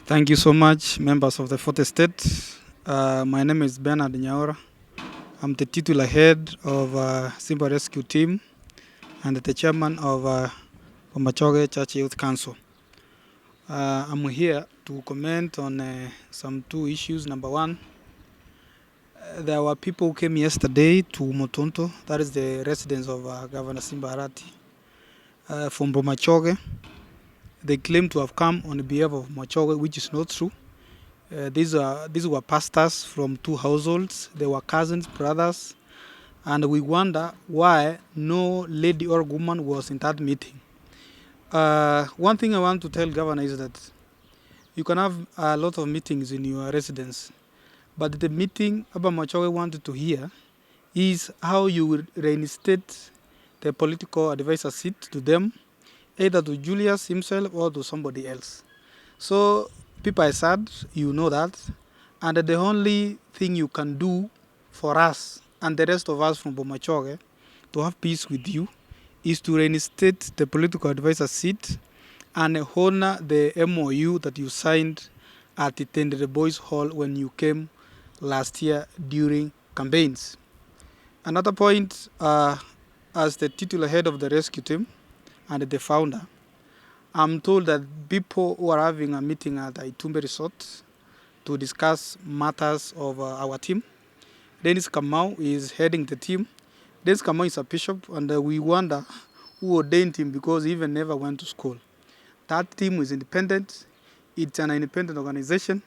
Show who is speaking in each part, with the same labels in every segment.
Speaker 1: Thank you so much, members of the Fourth Estate. My name is Bernard Nyaora. I'm the titular head of Simba Rescue Team and the chairman of Abamachoge Church Youth Council. I'm here to comment on some two issues. Number one, there were people who came yesterday to Motonto, that is the residence of Governor Simba Arati, from Abamachoge. They claim to have come on behalf of Machoge, which is not true. These were pastors from two households. They were cousins, brothers, and we wonder why no lady or woman was in that meeting. One thing I want to tell Governor is that you can have a lot of meetings in your residence, but the meeting Abamachoge wanted to hear is how you will reinstate the political advisor seat to them, either to Julius himself or to somebody else. So people are sad, you know that, and the only thing you can do for us and the rest of us from Abamachoge to have peace with you is to reinstate the political advisor seat and honor the MOU that you signed at the Tendere Boys Hall when you came last year during campaigns. Another point, as the titular head of the rescue team and the founder, I'm told that people who are having a meeting at Itumbe Resort to discuss matters of our team. Dennis Kamau is heading the team. Dennis Kamau is a bishop, and we wonder who ordained him because he even never went to school. That team is independent. It's an independent organization.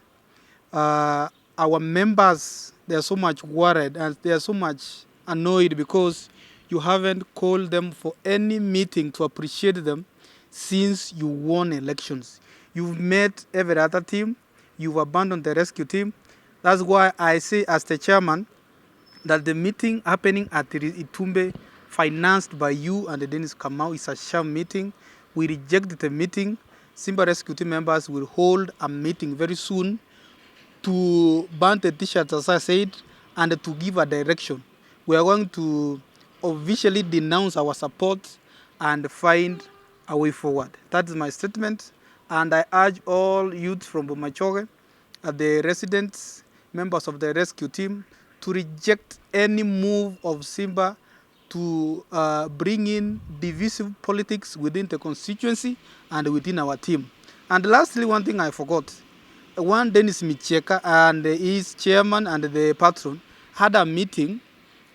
Speaker 1: Our members, they are so much worried and they are so much annoyed because you haven't called them for any meeting to appreciate them since you won elections. You've met every other team. You've abandoned the rescue team. That's why I say as the chairman that the meeting happening at Itumbe, financed by you and Dennis Kamau, is a sham meeting. We reject the meeting. Simba Rescue Team members will hold a meeting very soon to burn the t-shirts, as I said, and to give a direction. We are going to officially denounce our support and find a way forward. That is my statement, and I urge all youth from Abamachoge, the residents, members of the rescue team, to reject any move of Simba to bring in divisive politics within the constituency and within our team. And lastly, one thing I forgot. One Dennis Micheka and his chairman and the patron had a meeting.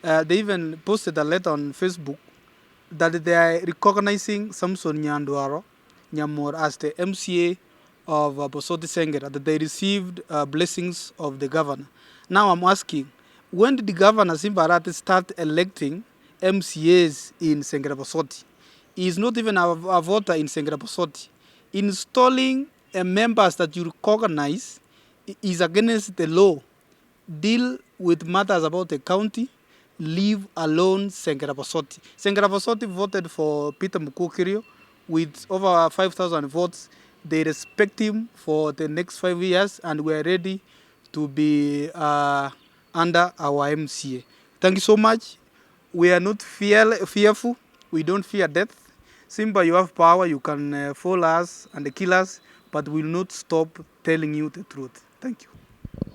Speaker 1: They even posted a letter on Facebook that they are recognizing Samson Nyamor as the MCA of Bosoti Sengera, that they received blessings of the governor. Now I'm asking, when did the governor Simba Arati start electing MCAs in Sengera Bosoti? He is not even a voter in Sengera Bosoti. Installing members that you recognize is against the law. Deal with matters about the county. Leave alone Sengera Bosoti. Sengera Bosoti voted for Peter Mukukirio with over 5,000 votes. They respect him for the next 5 years, and we are ready to be under our MCA. Thank you so much. We are not fearful. We don't fear death. Simba, you have power. You can fall us and kill us, but we will not stop telling you the truth. Thank you.